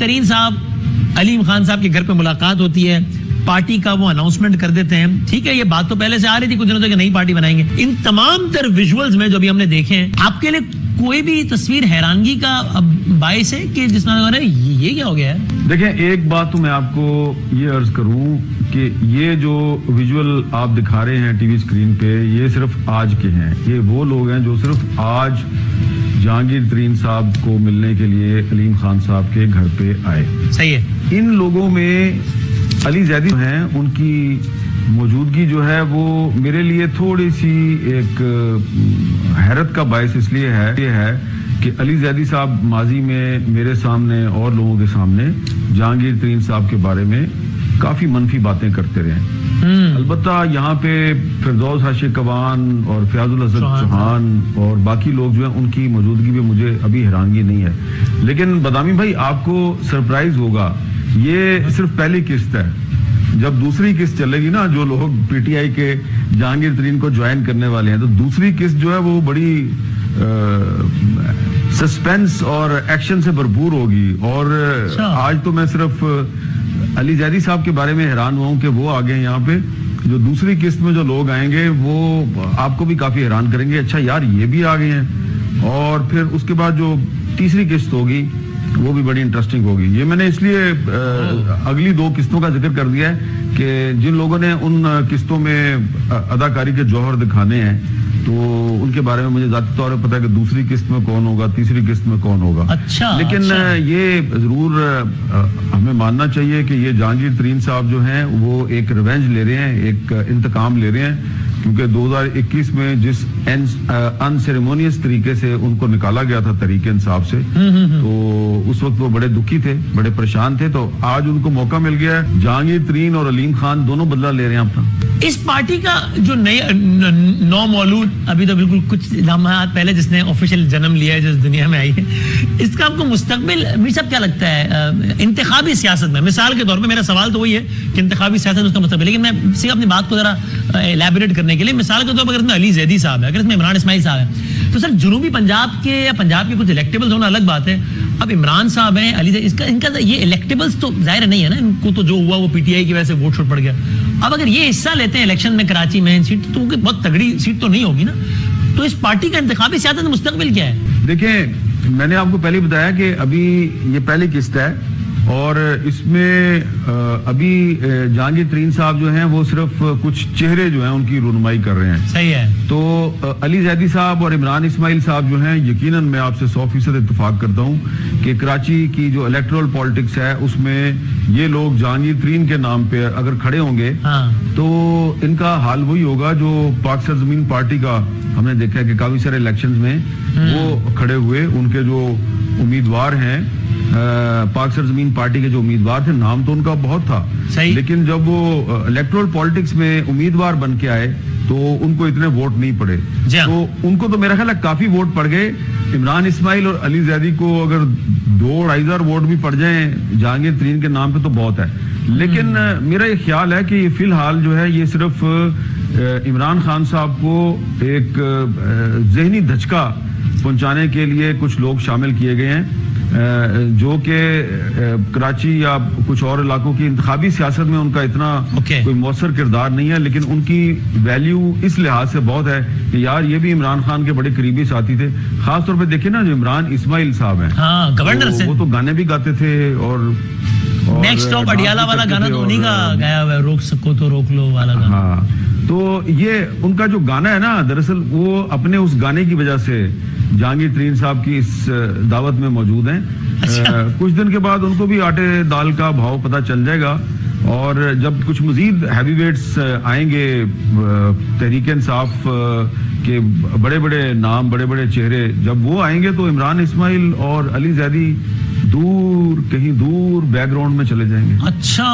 तरीन साहब अलीम खान साहब के घर पे मुलाकात होती है, पार्टी का वो अनाउंसमेंट कर देते हैं। ठीक है, ये बात तो पहले से आ रही थी कुछ दिनों से कि नई पार्टी बनाएंगे। इन तमाम तर विजुअल्स में जो भी हमने देखे हैं, आपके लिए कोई भी तस्वीर हैरानगी का बायस है कि जिसमें ये क्या हो गया है? देखिए, एक बात तो मैं आपको ये अर्ज करूं कि ये जो विजुअल आप दिखा रहे हैं टीवी स्क्रीन पे, ये सिर्फ आज के हैं। ये वो लोग हैं जो सिर्फ आज जहांगीर तरीन साहब को मिलने के लिए अलीम खान साहब के घर पे आए। सही है। इन लोगों में अली जैदी हैं, उनकी मौजूदगी जो है वो मेरे लिए थोड़ी सी एक हैरत का बायस इसलिए है कि अली जैदी साहब माजी में मेरे सामने और लोगों के सामने जहांगीर तरीन साहब के बारे में काफी मनफी बातें करते रहे। अलबत्ता यहाँ पे फिरदौस हाशिक कवान और फयाजुल हसन चौहान और बाकी लोग जो हैं, उनकी मौजूदगी में मुझे अभी हैरानगी नहीं है। लेकिन बदामी भाई, आपको सरप्राइज होगा, ये सिर्फ पहली किस्त है। जब दूसरी किस्त चलेगी ना, जो लोग पीटीआई के जहांगीर तरीन को ज्वाइन करने वाले हैं, तो दूसरी किस्त जो है वो बड़ी सस्पेंस और एक्शन से भरपूर होगी। और आज तो मैं सिर्फ अली जैदी साहब के बारे में हैरान हुआ हूं कि वो आ गए यहाँ पे। जो दूसरी किस्त में जो लोग आएंगे वो आपको भी काफी हैरान करेंगे, अच्छा यार ये भी आ गए हैं। और फिर उसके बाद जो तीसरी किस्त होगी वो भी बड़ी इंटरेस्टिंग होगी। ये मैंने इसलिए अगली दो किस्तों का जिक्र कर दिया है कि जिन लोगों ने उन किस्तों में अदाकारी के जौहर दिखाने हैं, तो उनके बारे में मुझे जाती तौर पर पता है कि दूसरी किस्त में कौन होगा, तीसरी किस्त में कौन होगा। अच्छा, लेकिन ये जरूर हमें मानना चाहिए कि ये जहांगीर तरीन साहब जो हैं वो एक रिवेंज ले रहे हैं, एक इंतकाम ले रहे हैं, क्योंकि 2021 में जिस अनसेरेमोनियस तरीके से उनको निकाला गया था तरीके इंसाफ से, तो उस वक्त वो बड़े दुखी थे, बड़े परेशान थे। तो आज उनको मौका मिल गया है। जहांगीर तरीन और अलीम खान दोनों बदला ले रहे हैं अपना। इस पार्टी का जो नई नौ मौलूद अभी तो बिल्कुल कुछ लम्हात पहले जिसने ऑफिशियल जन्म लिया है, जिस दुनिया में आई है, इसका आपको मुस्तकबिल मीर साहब क्या लगता है इंतखाबी सियासत में? मिसाल के तौर पर मेरा सवाल तो वही है कि इंतखाबी सियासत में उसका मुस्तकबिल, लेकिन मैं सिर्फ अपनी बात को जरा एलैबोरेट करने के लिए, मिसाल के तौर पर अगर इसमें अली जैदी साहब है, अगर इसमें इमरान इस्माइल साहब है, तो सर जनूबी पंजाब के या पंजाब के कुछ इलेक्टेबल्स होना अलग बात है। अब इमरान साहब हैं, अली इनका ये इलेक्टेबल्स तो जाहिर नहीं है ना, इनको तो जो हुआ वो पीटीआई की वजह से वोट छोड़ पड़ गया। अब अगर ये हिस्सा लेते हैं इलेक्शन में कराची में सीट, तो बहुत तगड़ी सीट तो नहीं होगी ना। तो इस पार्टी का इंतखाबी सियासत में मुस्तकबिल क्या है? देखिए, मैंने आपको पहले बताया कि अभी ये पहली किस्त है और इसमें अभी जहांगीर तरीन साहब जो हैं वो सिर्फ कुछ चेहरे जो हैं उनकी रुनमाई कर रहे हैं। सही है। तो अली जैदी साहब और इमरान इस्माइल साहब जो हैं, यकीनन मैं आपसे 100% इत्तेफाक करता हूं कि कराची की जो इलेक्टोरल पॉलिटिक्स है उसमें ये लोग जहांगीर तरीन के नाम पे अगर खड़े होंगे, तो इनका हाल वही होगा जो पाक सरजमीन पार्टी का हमने देखा है कि काफी सारे इलेक्शंस में वो खड़े हुए, उनके जो उम्मीदवार हैं पाक सरजमीन पार्टी के जो उम्मीदवार थे, नाम तो उनका बहुत था, लेकिन जब वो इलेक्टोरल पॉलिटिक्स में उम्मीदवार बन के आए तो उनको इतने वोट नहीं पड़े। तो उनको तो मेरा ख्याल है काफी वोट पड़ गए। इमरान इस्माइल और अली जैदी को अगर 2-2.5 वोट भी पड़ जाएं जहांगीर तरीन के नाम पे तो बहुत है। लेकिन मेरा ये ख्याल है कि फिलहाल जो है ये सिर्फ इमरान खान साहब को एक जहनी धचका पहुंचाने के लिए कुछ लोग शामिल किए गए हैं, जो कि कराची या कुछ और इलाकों की इंतखाबी सियासत में उनका इतना कोई मौसर किरदार नहीं है, लेकिन उनकी वैल्यू इस लिहाज से बहुत है कि यार ये भी इमरान खान के बड़े करीबी साथी थे। खासतौर पे देखिए ना, जो इमरान इस्माइल साहब हैं, गवर्नर से वो तो गाने भी गाते थे और नेक्स्ट स्टॉप अडियाला वाला गाना तो उन्हीं का गाया हुआ है, रोक सको तो रोक लो वाला गाना। हाँ, तो ये उनका जो गाना है ना, दरअसल वो अपने उस गाने की वजह से जहांगीर तरीन साहब की इस दावत में मौजूद हैं। अच्छा। कुछ दिन के बाद उनको भी आटे दाल का भाव पता चल जाएगा और जब कुछ मजीद हैवीवेट्स आएंगे तहरीक इंसाफ के बड़े बड़े नाम, बड़े बड़े चेहरे, जब वो आएंगे तो इमरान इस्माइल और अली जैदी कहीं दूर बैकग्राउंड में चले जाएंगे। अच्छा,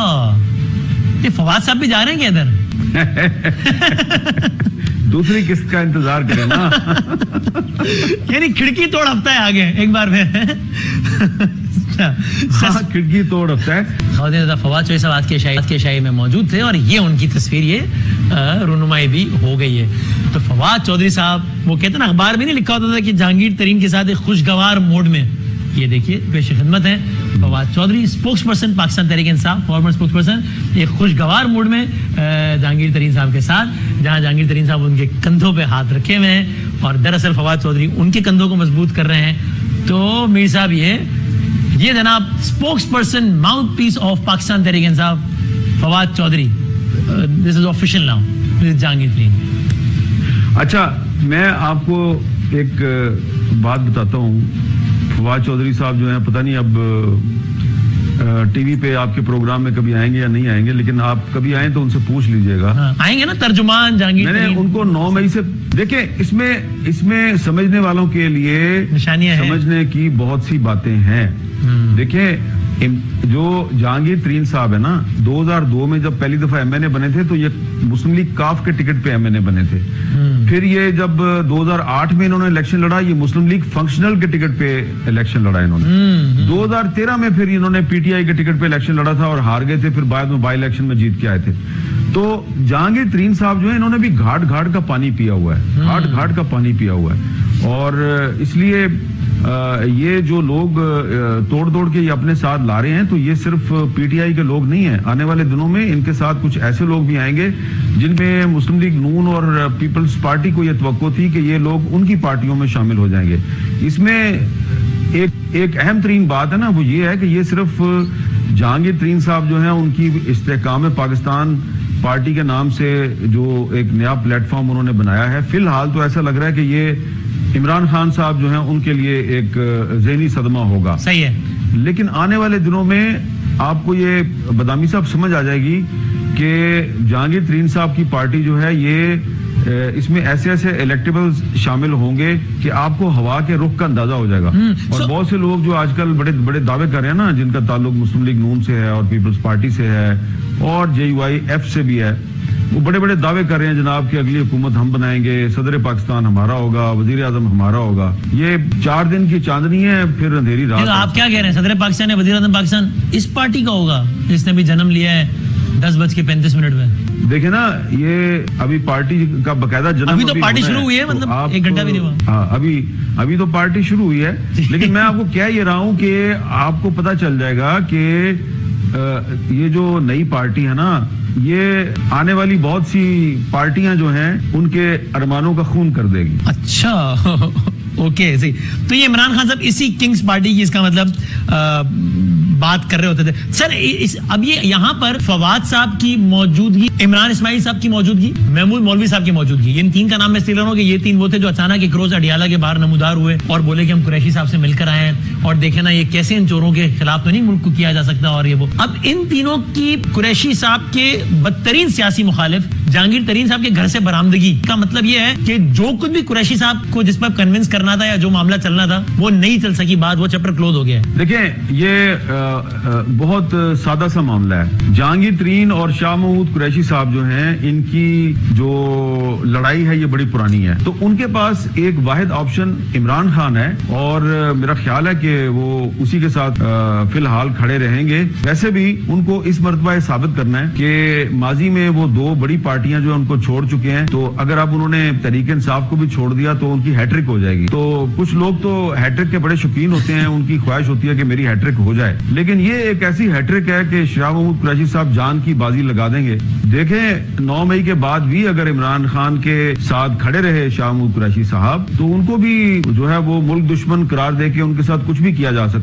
ये फवाद साहब भी जा रहे हैं क्या इधर? दूसरी किस्त का इंतजार करें ना। यानी खिड़की तोड़ हफ्ता है आगे एक बार में। हाँ, खिड़की तोड़ हफ्ता है। फवाद चौधरी साहब आज के शाही में मौजूद थे और ये उनकी तस्वीर ये रुनुमाई भी हो गई है। तो फवाद चौधरी साहब, वो कहते ना अखबार में नहीं लिखा होता था कि जहांगीर तरीन के साथ एक खुशगवार मोड में ये देखिए पेश खिदमत है फवाद चौधरी, स्पोक्स पर्सन पाकिस्तान तहरीक इंसाफ, फॉर्मर स्पोक्स पर्सन, एक खुशगवार मूड में जहांगीर तरीन साहब के साथ, जहां जहांगीर तरीन साहब उनके कंधों पे हाथ रखे हुए हैं और दरअसल फवाद चौधरी उनके कंधों को मजबूत कर रहे हैं। तो मीर साहब ये जनाब spokesperson mouthpiece of Pakistan Tehreek Insaf Fawad Chaudhry, this is official now, this is Jahangir Tareen. अच्छा, मैं आपको एक बात बताता हूँ। फवाद चौधरी साहब जो हैं, पता नहीं अब टीवी पे आपके प्रोग्राम में कभी आएंगे या नहीं आएंगे, लेकिन आप कभी आए तो उनसे पूछ लीजिएगा। हाँ, आएंगे ना तर्जुमान जहांगीर मैंने तरीन। उनको 9 मई से देखिए, इसमें समझने वालों के लिए निशानियां हैं। समझने की बहुत सी बातें हैं। देखिए, जो जहांगीर तरीन साहब है ना, 2002 में जब पहली दफा एमएनए बने थे तो ये मुस्लिम लीग काफ के टिकट पे एमएनए बने थे। फिर ये जब 2008 में इन्होंने इलेक्शन लड़ा, ये मुस्लिम लीग फंक्शनल के टिकट पे इलेक्शन लड़ा इन्होंने। 2013 में फिर इन्होंने पीटीआई के टिकट पे इलेक्शन लड़ा था और हार गए थे, फिर बाद में बाई इलेक्शन में जीत के आए थे। तो जहांगीर तरीन साहब जो है, इन्होंने भी घाट घाट का पानी पिया हुआ है, घाट घाट का पानी पिया हुआ है। और इसलिए ये जो लोग तोड़ तोड़ के ये अपने साथ ला रहे हैं, तो ये सिर्फ पीटीआई के लोग नहीं हैं। आने वाले दिनों में इनके साथ कुछ ऐसे लोग भी आएंगे जिनमें मुस्लिम लीग नून और पीपल्स पार्टी को ये तवक्को थी कि ये लोग उनकी पार्टियों में शामिल हो जाएंगे। इसमें एक अहम तरीन बात है ना, वो ये है कि ये सिर्फ जहांगीर तरीन साहब जो हैं, उनकी इस्तेहकाम पाकिस्तान पार्टी के नाम से जो एक नया प्लेटफॉर्म उन्होंने बनाया है, फिलहाल तो ऐसा लग रहा है कि ये इमरान खान साहब जो हैं उनके लिए एक ज़हनी सदमा होगा। सही है। लेकिन आने वाले दिनों में आपको ये बदामी साहब समझ आ जाएगी कि जहांगीर तरीन साहब की पार्टी जो है, ये इसमें ऐसे ऐसे इलेक्टेबल्स शामिल होंगे कि आपको हवा के रुख का अंदाजा हो जाएगा। और बहुत से लोग जो आजकल बड़े बड़े दावे कर रहे हैं ना, जिनका ताल्लुक मुस्लिम लीग नून से है और पीपल्स पार्टी से है और JUIF से भी है, वो बड़े बड़े दावे कर रहे हैं जनाब कि अगली हुकूमत हम बनाएंगे, सदर पाकिस्तान हमारा होगा, वजीर आजम हमारा होगा। ये 4 दिन की चांदनी है, फिर अंधेरी रात। तो आप क्या कह रहे हैं, सदर पाकिस्तान या वजीर आजम पाकिस्तान इस पार्टी का होगा जिसने भी जन्म लिया है 10:35 में? देखे ना, ये अभी पार्टी का बकायदा जन्म अभी तो पार्टी शुरू हुई है, मतलब 1 घंटा भी नहीं हुआ। हाँ, अभी तो पार्टी शुरू हुई है। लेकिन मैं आपको कह ये रहा हूँ कि आपको पता चल जाएगा कि ये जो नई पार्टी है ना, ये आने वाली बहुत सी पार्टियां जो हैं उनके अरमानों का खून कर देगी। अच्छा ओके सही। तो ये इमरान खान साहब इसी किंग्स पार्टी की, इसका मतलब बात कर रहे होते थे सर। अब ये यहाँ पर फवाद साहब की मौजूदगी, इमरान इस्माइल साहब की मौजूदगी, महमूद मौलवी साहब की मौजूदगी, इन 3 का नाम मैं इसलिए ले रहा हूं कि ये 3 वो थे जो अचानक एक रोज अडियाला के बाहर नमूदार हुए और बोले कि हम कुरैशी साहब से मिलकर आए हैं और देखे ना ये कैसे इन चोरों के खिलाफ तो नहीं मुल्क को किया जा सकता और ये वो। अब इन तीनों की कुरैशी साहब के बदतरीन सियासी मुखालिफ जहांगीर तरीन साहब के घर से बरामदगी का मतलब ये है कि जो कुछ भी कुरैशी साहब को जिस पर कन्विंस करना था या जो मामला चलना था वो नहीं चल सकी, बात वो चैप्टर क्लोज हो गया है। देखिए, ये बहुत सादा सा मामला है। जहांगीर तरीन और शाह महमूद कुरैशी साहब जो हैं, इनकी जो लड़ाई है ये बड़ी पुरानी है। तो उनके पास एक वाहिद ऑप्शन इमरान खान है और मेरा ख्याल है कि वो उसी के साथ फिलहाल खड़े रहेंगे। वैसे भी उनको इस मर्तबा साबित करना है कि माजी में वो 2 बड़ी पार्टियां जो उनको छोड़ चुके हैं, तो अगर अब उन्होंने तहरीक इंसाफ को भी छोड़ दिया तो उनकी हैट्रिक हो जाएगी। तो कुछ लोग तो हैट्रिक के बड़े शौकीन होते हैं, उनकी ख्वाहिश होती है कि मेरी हैट्रिक हो जाए, लेकिन ये एक ऐसी हैट्रिक है कि शाह महमूद कुरैशी साहब जान की बाजी लगा देंगे। देखें, 9 मई के बाद भी अगर इमरान खान के साथ खड़े रहे शाह महमूद कुरैशी साहब, तो उनको भी जो है वो मुल्क दुश्मन करार दे के उनके साथ कुछ भी किया जा सकता है।